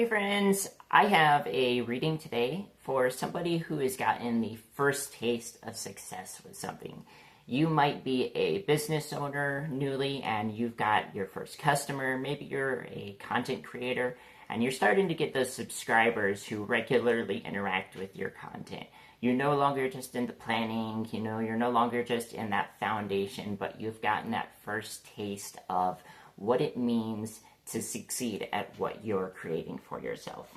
Hey friends, I have a reading today for somebody who has gotten the first taste of success with something. You might be a business owner newly and you've got your first customer. Maybe you're a content creator and you're starting to get those subscribers who regularly interact with your content. You're no longer just in the planning, you're no longer just in that foundation, but you've gotten that first taste of what it means to succeed at what you're creating for yourself.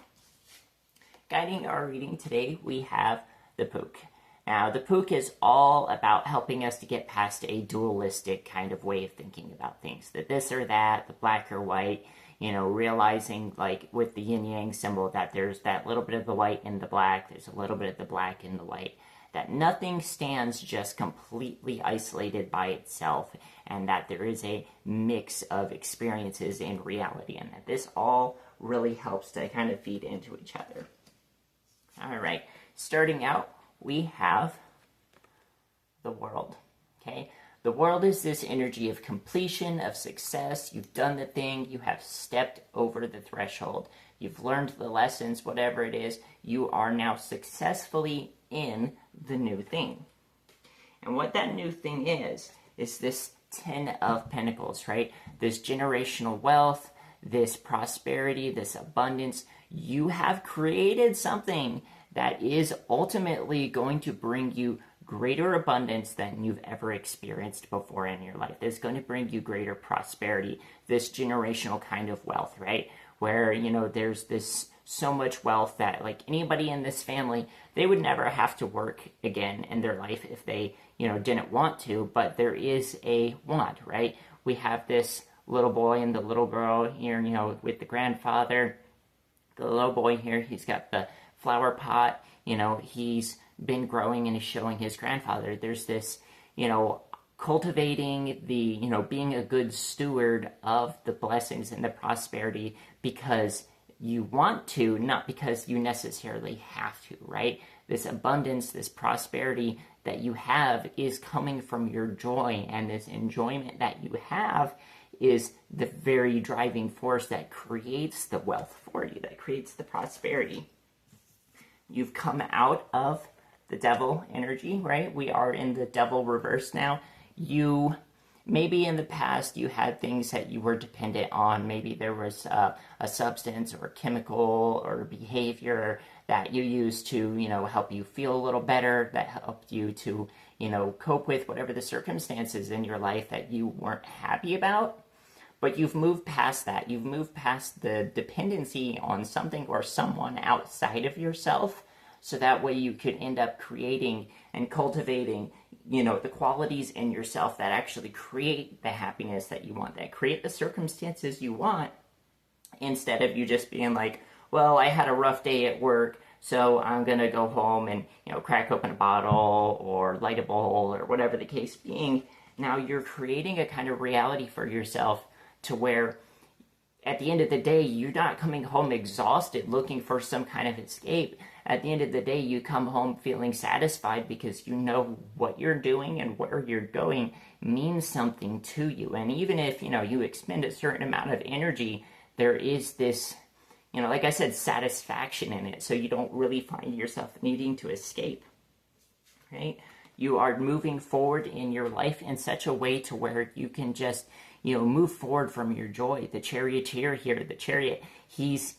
Guiding our reading today, we have the Pook. Now, the Pook is all about helping us to get past a dualistic kind of way of thinking about things. The this or that, the black or white, realizing like with the yin-yang symbol that there's that little bit of the white in the black, there's a little bit of the black in the white, that nothing stands just completely isolated by itself, and that there is a mix of experiences in reality, and that this all really helps to kind of feed into each other. All right, starting out, we have the world, okay? The world is this energy of completion, of success. You've done the thing, you have stepped over the threshold. You've learned the lessons, whatever it is, you are now successfully in the new thing. And what that new thing is this 10 of Pentacles, right? This generational wealth, this prosperity, this abundance. You have created something that is ultimately going to bring you greater abundance than you've ever experienced before in your life. It's going to bring you greater prosperity, this generational kind of wealth, right? Where, there's this so much wealth that like anybody in this family, they would never have to work again in their life if they, didn't want to, but there is a want, right? We have this little boy and the little girl here, with the grandfather. The little boy here, he's got the flower pot, he's been growing and is showing his grandfather. There's this, cultivating the, being a good steward of the blessings and the prosperity because you want to, not because you necessarily have to, right? This abundance, this prosperity that you have is coming from your joy, and this enjoyment that you have is the very driving force that creates the wealth for you, that creates the prosperity. You've come out of the devil energy, right? We are in the devil reverse now. Maybe in the past you had things that you were dependent on. Maybe there was a substance or a chemical or behavior that you used to, help you feel a little better, that helped you to, cope with whatever the circumstances in your life that you weren't happy about. But you've moved past that. You've moved past the dependency on something or someone outside of yourself, so that way you could end up creating and cultivating the qualities in yourself that actually create the happiness that you want, that create the circumstances you want, instead of you just being like, well, I had a rough day at work, so I'm going to go home and, crack open a bottle or light a bowl or whatever the case being. Now you're creating a kind of reality for yourself to where at the end of the day, you're not coming home exhausted looking for some kind of escape. At the end of the day, you come home feeling satisfied because you know what you're doing and where you're going means something to you. And even if, you expend a certain amount of energy, there is this, like I said, satisfaction in it. So you don't really find yourself needing to escape, right? You are moving forward in your life in such a way to where you can just, move forward from your joy. The charioteer here, the chariot, he's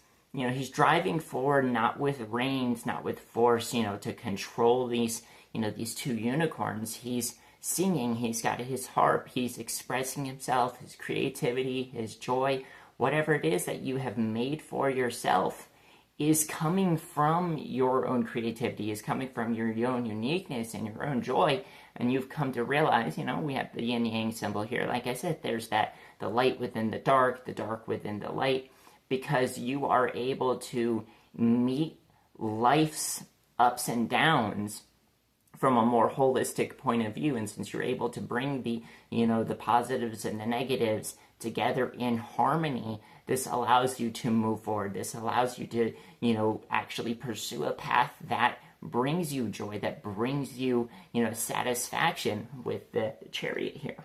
driving forward not with reins, not with force, to control these, these two unicorns. He's singing, he's got his harp, he's expressing himself, his creativity, his joy, whatever it is that you have made for yourself is coming from your own creativity, is coming from your own uniqueness and your own joy. And you've come to realize, we have the yin-yang symbol here. Like I said, there's the light within the dark within the light, because you are able to meet life's ups and downs from a more holistic point of view. And since you're able to bring the positives and the negatives together in harmony, this allows you to move forward. This allows you to, actually pursue a path that brings you joy, that brings you, satisfaction with the chariot here.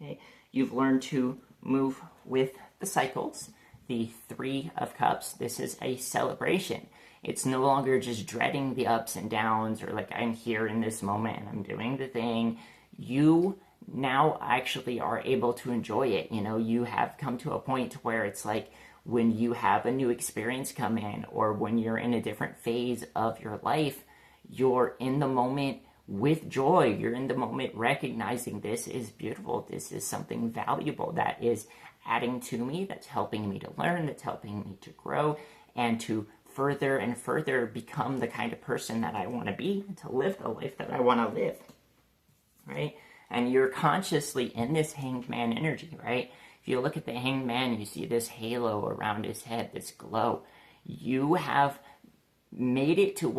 Okay, you've learned to move with the cycles. the Three of Cups, this is a celebration. It's no longer just dreading the ups and downs, or like, I'm here in this moment and I'm doing the thing. You now actually are able to enjoy it. You have come to a point where it's like, when you have a new experience come in, or when you're in a different phase of your life, you're in the moment with joy. You're in the moment recognizing, this is beautiful, this is something valuable that is adding to me, that's helping me to learn, that's helping me to grow, and to further and further become the kind of person that I want to be, to live the life that I want to live, right? And you're consciously in this Hanged Man energy, right? If you look at the Hanged Man, you see this halo around his head, this glow. You have made it to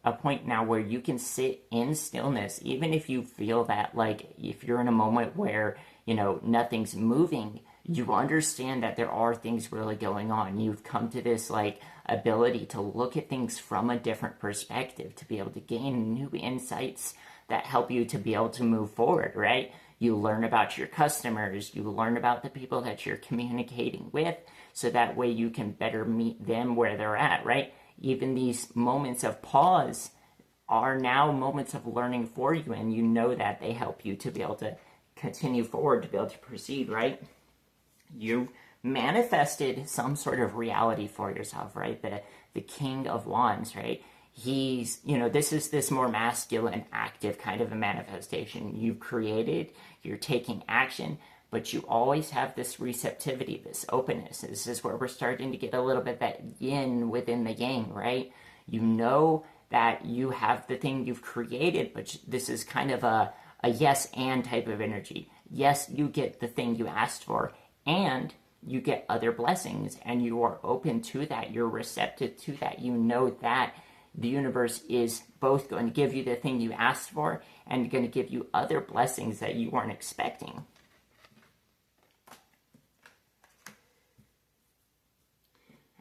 a point now where you can sit in stillness, even if you feel that, like, if you're in a moment where, nothing's moving, you understand that there are things really going on. You've come to this, like, ability to look at things from a different perspective, to be able to gain new insights that help you to be able to move forward, right? You learn about your customers, you learn about the people that you're communicating with, so that way you can better meet them where they're at, right? Even these moments of pause are now moments of learning for you, and you know that they help you to be able to continue forward, to be able to proceed, right? You manifested some sort of reality for yourself, right? The King of Wands, right? He's, this is this more masculine, active kind of a manifestation. You've created, you're taking action, but you always have this receptivity, this openness. This is where we're starting to get a little bit that yin within the yang, right? You know that you have the thing you've created, but this is kind of a yes and type of energy. Yes, you get the thing you asked for, and you get other blessings, and you are open to that. You're receptive to that. You know that the universe is both going to give you the thing you asked for and going to give you other blessings that you weren't expecting.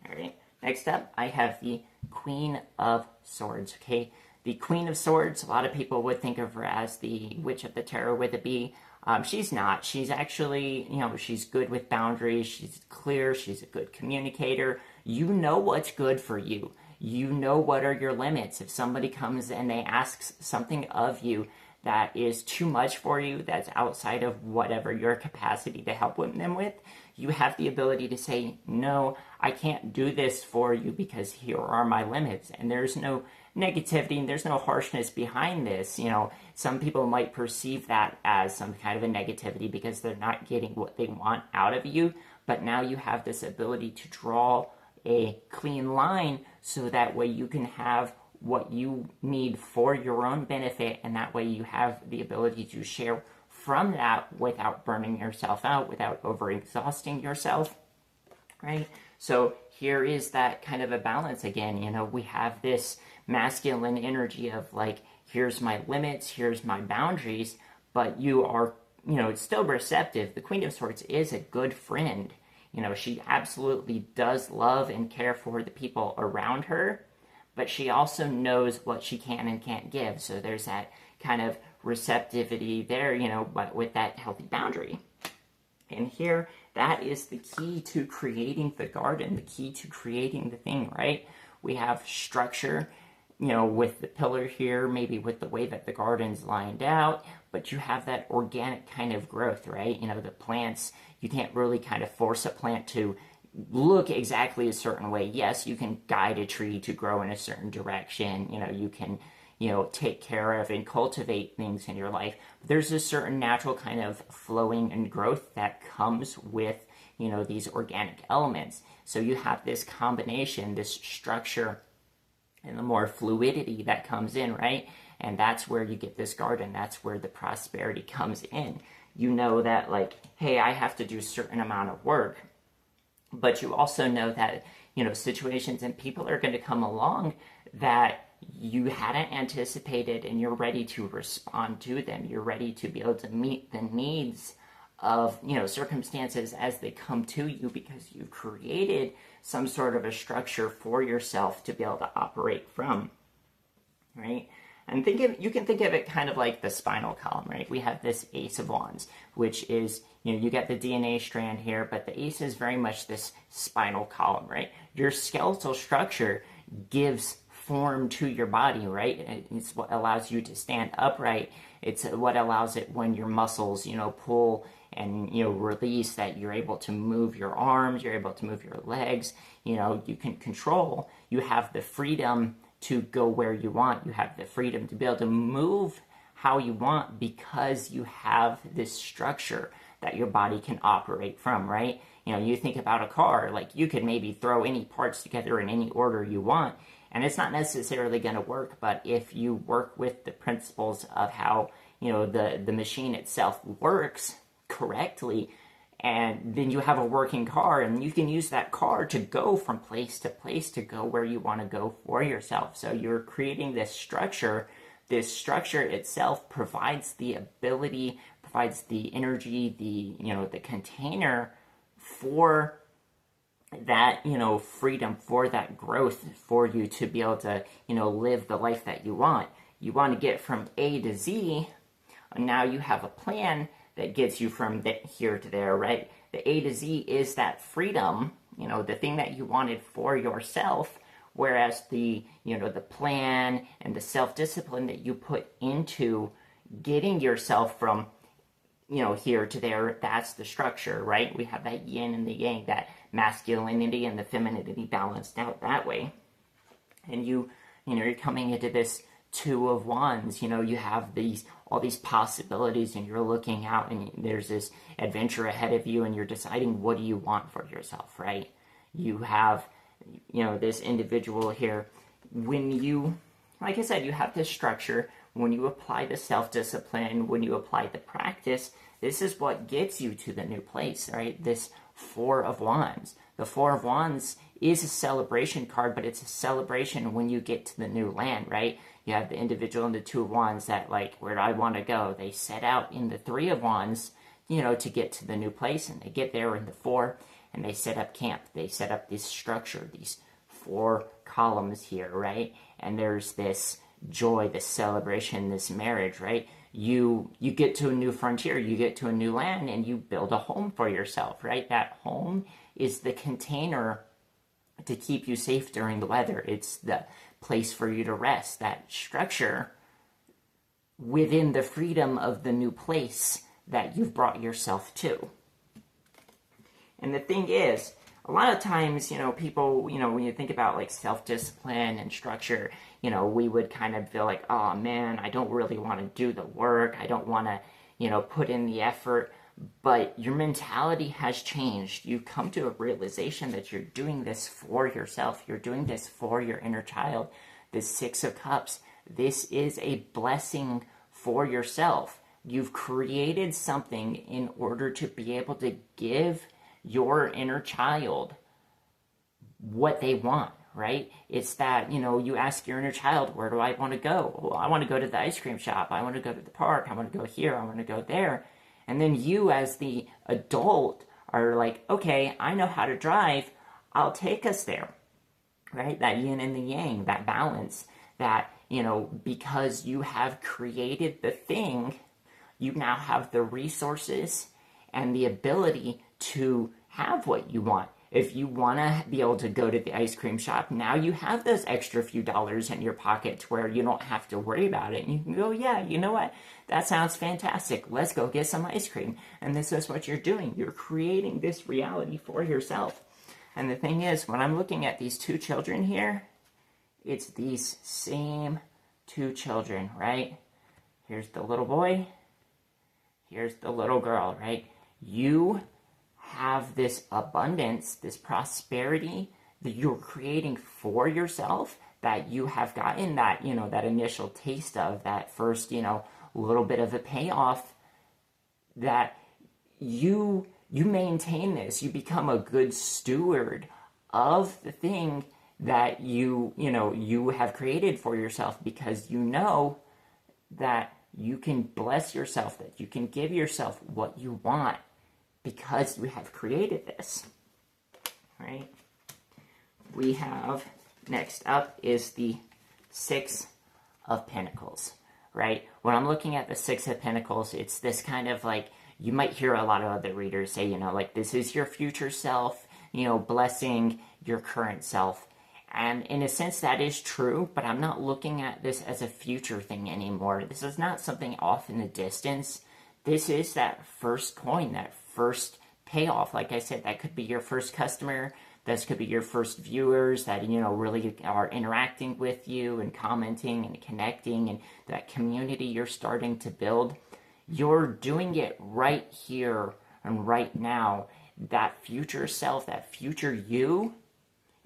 All right. Next up, I have the Queen of Swords. Okay, the Queen of Swords. A lot of people would think of her as the Witch of the Tarot with a B. She's not. She's actually, she's good with boundaries. She's clear. She's a good communicator. You know what's good for you. You know what are your limits. If somebody comes and they ask something of you that is too much for you, that's outside of whatever your capacity to help them with, you have the ability to say, no, I can't do this for you because here are my limits. And there's no negativity and there's no harshness behind this. Some people might perceive that as some kind of a negativity because they're not getting what they want out of you. But now you have this ability to draw a clean line, so that way you can have what you need for your own benefit, and that way you have the ability to share from that without burning yourself out, without overexhausting yourself, right? So here is that kind of a balance again. We have this masculine energy of like, here's my limits, here's my boundaries, but you are, it's still receptive. The Queen of Swords is a good friend. She absolutely does love and care for the people around her, but she also knows what she can and can't give. So there's that kind of receptivity there, but with that healthy boundary. And here, that is the key to creating the garden, the key to creating the thing, right? We have structure, with the pillar here, maybe with the way that the garden's lined out, but you have that organic kind of growth, right? The plants, you can't really kind of force a plant to look exactly a certain way. Yes, you can guide a tree to grow in a certain direction. You can, take care of and cultivate things in your life. There's a certain natural kind of flowing and growth that comes with, these organic elements. So you have this combination, this structure, and the more fluidity that comes in, right? And that's where you get this garden. That's where the prosperity comes in. You know that, like, hey, I have to do a certain amount of work. But you also know that, situations and people are going to come along that you hadn't anticipated, and you're ready to respond to them. You're ready to be able to meet the needs of, circumstances as they come to you, because you've created some sort of a structure for yourself to be able to operate from, right? And you can think of it kind of like the spinal column, right? We have this Ace of Wands, which is, you get the DNA strand here, but the Ace is very much this spinal column, right? Your skeletal structure gives form to your body, right? It's what allows you to stand upright. It's what allows it when your muscles, pull and, release, that you're able to move your arms, you're able to move your legs, you can control. You have the freedom to go where you want. You have the freedom to be able to move how you want because you have this structure that your body can operate from, right? You think about a car, like you could maybe throw any parts together in any order you want, and it's not necessarily going to work, but if you work with the principles of how, the machine itself works correctly, and then you have a working car, and you can use that car to go from place to place to go where you want to go for yourself. So you're creating this structure. This structure itself provides the ability, provides the energy, the container for that, freedom, for that growth, for you to be able to, live the life that you want. You want to get from A to Z, and now you have a plan that gets you from here to there, right? The A to Z is that freedom, the thing that you wanted for yourself, whereas the plan and the self-discipline that you put into getting yourself from, here to there, that's the structure, right? We have that yin and the yang, that masculinity and the femininity balanced out that way. And you're coming into this Two of Wands, you have all these possibilities, and you're looking out, and there's this adventure ahead of you, and you're deciding, what do you want for yourself, right? You have, this individual here. When you, like I said, you have this structure. When you apply the self-discipline, when you apply the practice, this is what gets you to the new place, right? This Four of Wands. The Four of Wands is a celebration card, but it's a celebration when you get to the new land, right? You have the individual in the Two of Wands that, like, where do I want to go? They set out in the Three of Wands, to get to the new place, and they get there in the Four, and they set up camp. They set up this structure, these 4 columns here, right? And there's this joy, this celebration, this marriage, right? You get to a new frontier, you get to a new land, and you build a home for yourself, right? That home is the container to keep you safe during the weather. It's the place for you to rest, that structure within the freedom of the new place that you've brought yourself to. And the thing is, a lot of times, people, when you think about like self-discipline and structure, we would kind of feel like, oh man, I don't really want to do the work. I don't want to, put in the effort. But your mentality has changed. You come to a realization that you're doing this for yourself. You're doing this for your inner child. This Six of Cups, this is a blessing for yourself. You've created something in order to be able to give your inner child what they want, right? It's that, you ask your inner child, where do I want to go? Well, I want to go to the ice cream shop. I want to go to the park. I want to go here. I want to go there. And then you, as the adult, are like, okay, I know how to drive. I'll take us there, right? That yin and the yang, that balance, that, because you have created the thing, you now have the resources and the ability to have what you want. If you want to be able to go to the ice cream shop, now you have those extra few dollars in your pocket where you don't have to worry about it. And you can go, yeah, you know what? That sounds fantastic. Let's go get some ice cream. And this is what you're doing. You're creating this reality for yourself. And the thing is, when I'm looking at these 2 children here, it's these same 2 children, right? Here's the little boy. Here's the little girl, right? You have this abundance, this prosperity that you're creating for yourself, that you have gotten that, that initial taste of, that first, little bit of a payoff, that you maintain this. You become a good steward of the thing that you have created for yourself, because you know that you can bless yourself, that you can give yourself what you want, because you have created this, right? We have, next up is the Six of Pentacles, right? When I'm looking at the Six of Pentacles, it's this kind of like, you might hear a lot of other readers say, like, this is your future self, blessing your current self. And in a sense, that is true, but I'm not looking at this as a future thing anymore. This is not something off in the distance. This is that first coin, that first payoff. Like I said, that could be your first customer. This could be your first viewers that, really are interacting with you and commenting and connecting, and that community you're starting to build. You're doing it right here and right now. That future self, that future you,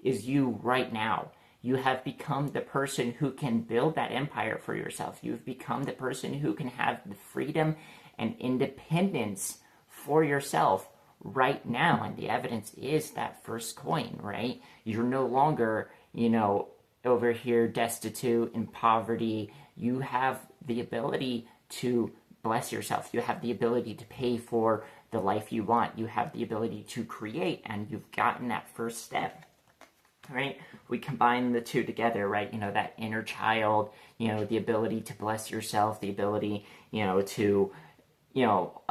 is you right now. You have become the person who can build that empire for yourself. You've become the person who can have the freedom and independence for yourself right now. And the evidence is that first coin, right? You're no longer, over here destitute in poverty. You have the ability to bless yourself. You have the ability to pay for the life you want. You have the ability to create, and you've gotten that first step. Right? We combine the two together, right? That inner child, the ability to bless yourself, the ability, to,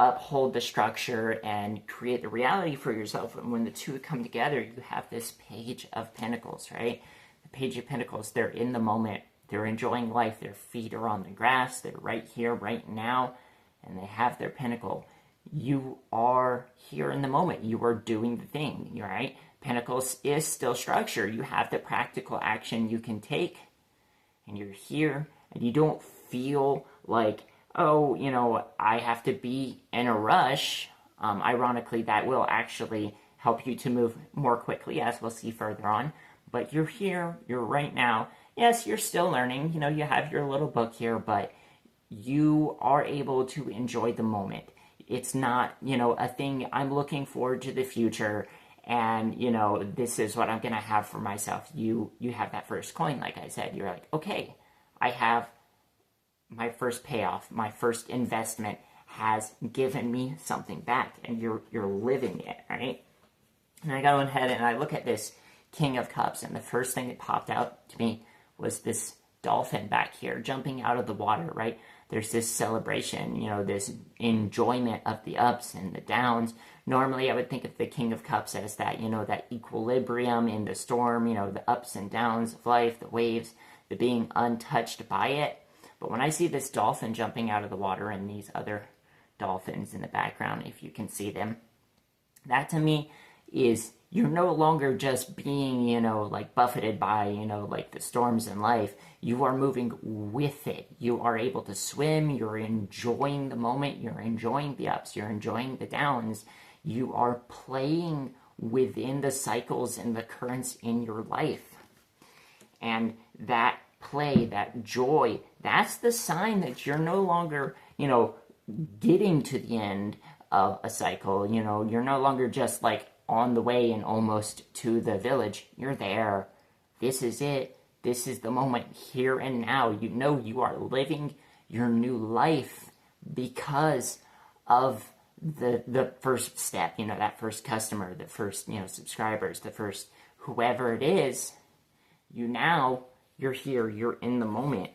uphold the structure and create the reality for yourself. And when the two come together, you have this Page of Pentacles, right? The Page of Pentacles, they're in the moment. They're enjoying life. Their feet are on the grass. They're right here, right now, and they have their pentacle. You are here in the moment. You are doing the thing, right? Pentacles is still structure. You have the practical action you can take, and you're here, and you don't feel like, oh, I have to be in a rush. Ironically, that will actually help you to move more quickly, as we'll see further on. But you're here, you're right now. Yes, you're still learning. You have your little book here, but you are able to enjoy the moment. It's not, a thing I'm looking forward to the future, and, this is what I'm going to have for myself. You have that first coin, like I said. You're like, okay, I have my first payoff. My first investment has given me something back, and you're living it, right? And I go ahead and I look at this King of Cups, and the first thing that popped out to me was this dolphin back here jumping out of the water, right? There's this celebration, this enjoyment of the ups and the downs. Normally, I would think of the King of Cups as that, that equilibrium in the storm, the ups and downs of life, the waves, the being untouched by it. But when I see this dolphin jumping out of the water and these other dolphins in the background, if you can see them, that to me is, you're no longer just being, like buffeted by, like the storms in life. You are moving with it. You are able to swim. You're enjoying the moment. You're enjoying the ups. You're enjoying the downs. You are playing within the cycles and the currents in your life. And that play, that joy, that's the sign that you're no longer, getting to the end of a cycle. You're no longer just like on the way and almost to the village. You're there. This is it. This is the moment, here and now. You are living your new life because of the first step, that first customer, the first, subscribers, the first whoever it is. You're here, you're in the moment,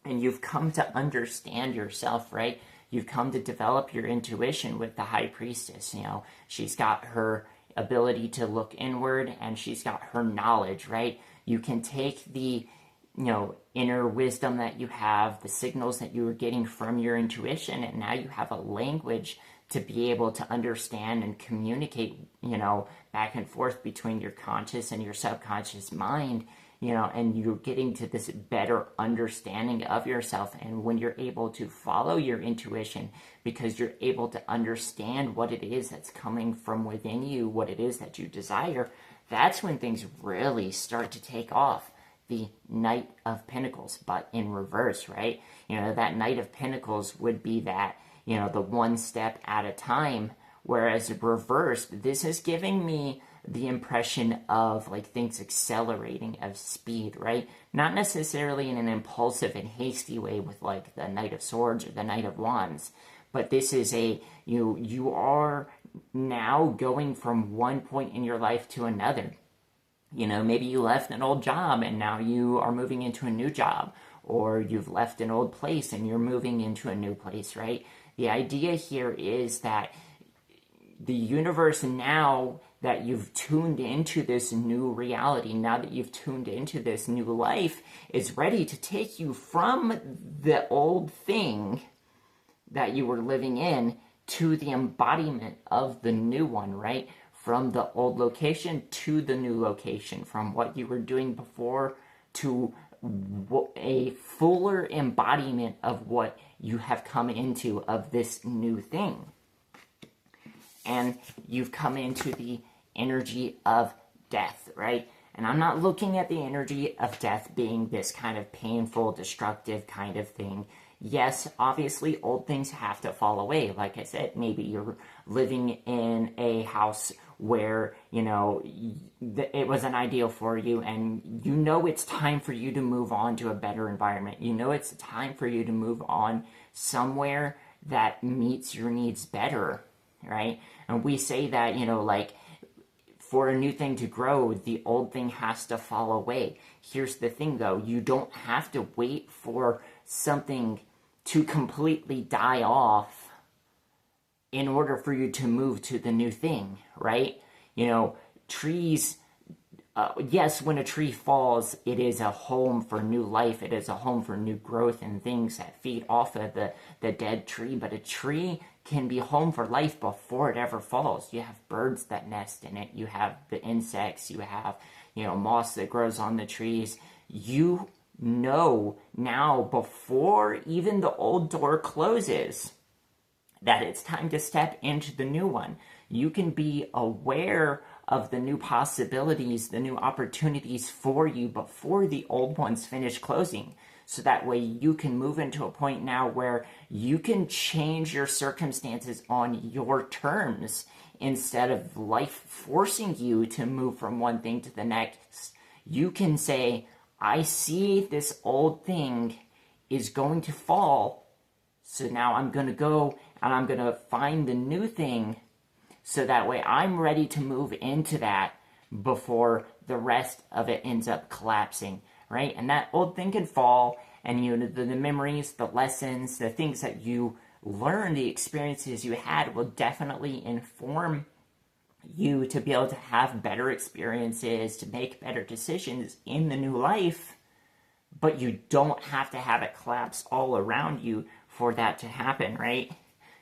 and you've come to understand yourself, right? You've come to develop your intuition with the High Priestess. She's got her ability to look inward, and she's got her knowledge, right? You can take the, inner wisdom that you have, the signals that you were getting from your intuition, and now you have a language to be able to understand and communicate, back and forth between your conscious and your subconscious mind. And you're getting to this better understanding of yourself. And when you're able to follow your intuition, because you're able to understand what it is that's coming from within you, what it is that you desire, that's when things really start to take off. The Knight of Pentacles, but in reverse, right? That Knight of Pentacles would be that, the one step at a time, whereas reversed, this is giving me the impression of like things accelerating, of speed, right? Not necessarily in an impulsive and hasty way with like the Knight of Swords or the Knight of Wands, but this is you are now going from one point in your life to another. Maybe you left an old job and now you are moving into a new job, or you've left an old place and you're moving into a new place, right? The idea here is that the universe, now that you've tuned into this new reality, now that you've tuned into this new life, is ready to take you from the old thing that you were living in to the embodiment of the new one, right? From the old location to the new location, from what you were doing before to a fuller embodiment of what you have come into of this new thing. And you've come into the energy of death, right? And I'm not looking at the energy of death being this kind of painful, destructive kind of thing. Yes, obviously, old things have to fall away. Like I said, maybe you're living in a house where, it wasn't ideal for you, and it's time for you to move on to a better environment. It's time for you to move on somewhere that meets your needs better, right? And we say that, for a new thing to grow, the old thing has to fall away. Here's the thing, though. You don't have to wait for something to completely die off in order for you to move to the new thing, right? Trees, yes, when a tree falls, it is a home for new life. It is a home for new growth and things that feed off of the dead tree. But a tree can be home for life before it ever falls. You have birds that nest in it. You have the insects. You have, moss that grows on the trees. You know now, before even the old door closes, that it's time to step into the new one. You can be aware of the new possibilities, the new opportunities for you before the old ones finish closing. So that way you can move into a point now where you can change your circumstances on your terms instead of life forcing you to move from one thing to the next. You can say, I see this old thing is going to fall, so now I'm going to go and I'm going to find the new thing, so that way I'm ready to move into that before the rest of it ends up collapsing, right? And that old thing can fall, and the memories, the lessons, the things that you learned, the experiences you had will definitely inform you to be able to have better experiences, to make better decisions in the new life. But you don't have to have it collapse all around you for that to happen, right?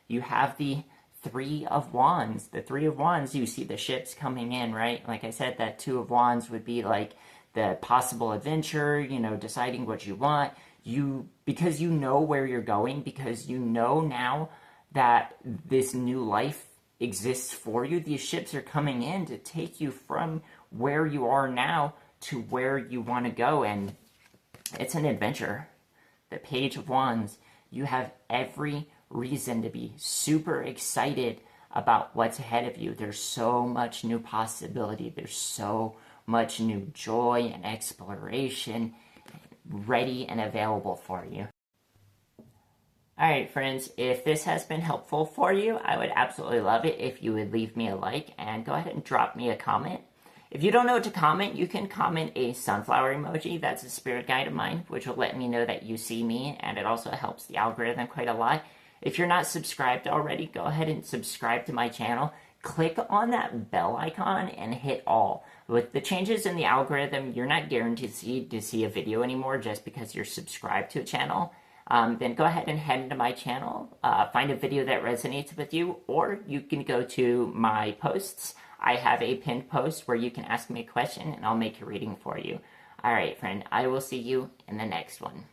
You have the Three of Wands. The Three of Wands, you see the ships coming in, right? Like I said, that Two of Wands would be like the possible adventure, deciding what you want. Because you know where you're going, because you know now that this new life exists for you, these ships are coming in to take you from where you are now to where you want to go, and it's an adventure. The Page of Wands, you have every reason to be super excited about what's ahead of you. There's so much new possibility. There's so much new joy and exploration ready and available for you. Alright friends, if this has been helpful for you, I would absolutely love it if you would leave me a like and go ahead and drop me a comment. If you don't know what to comment, you can comment a sunflower emoji. That's a spirit guide of mine, which will let me know that you see me, and it also helps the algorithm quite a lot. If you're not subscribed already, go ahead and subscribe to my channel. Click on that bell icon and hit all. With the changes in the algorithm, you're not guaranteed to see a video anymore just because you're subscribed to a channel. Then go ahead and head into my channel, find a video that resonates with you, or you can go to my posts. I have a pinned post where you can ask me a question and I'll make a reading for you. Alright friend, I will see you in the next one.